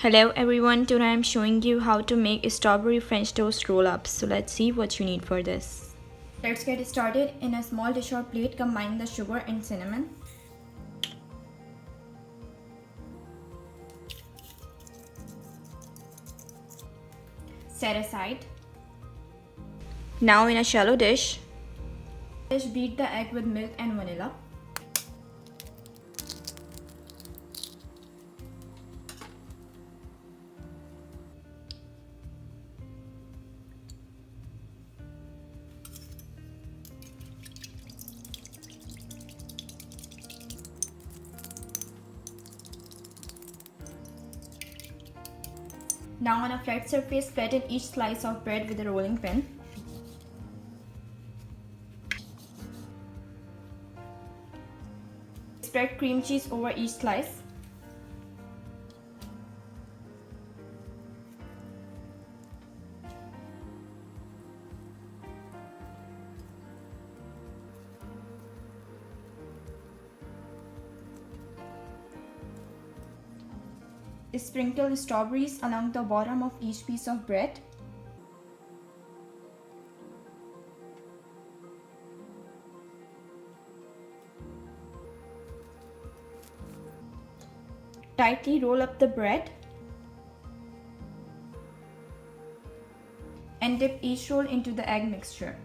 Hello everyone, today I'm showing you how to make strawberry French toast roll-ups. So let's see what you need for this. Let's get started. In a small dish or plate, combine the sugar and cinnamon. Set aside. Now in a shallow dish, beat the egg with milk and vanilla. Now on a flat surface, flatten each slice of bread with a rolling pin. Spread cream cheese over each slice. Sprinkle strawberries along the bottom of each piece of bread. Tightly roll up the bread and dip each roll into the egg mixture.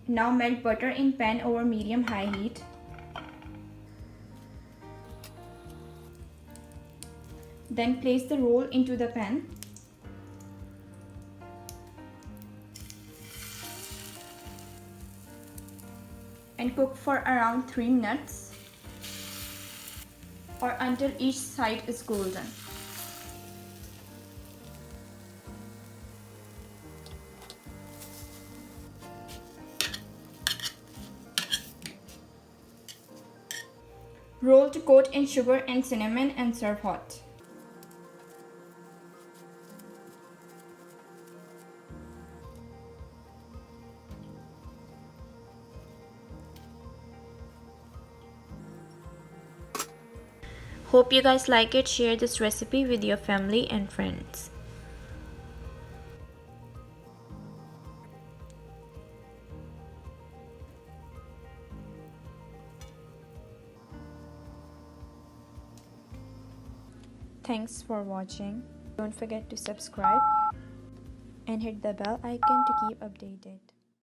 Now melt butter in pan over medium-high heat. Then place the roll into the pan. And cook for around 3 minutes or until each side is golden. Roll to coat in sugar and cinnamon and serve hot. Hope you guys like it. Share this recipe with your family and friends. Thanks for watching. Don't forget to subscribe and hit the bell icon to keep updated.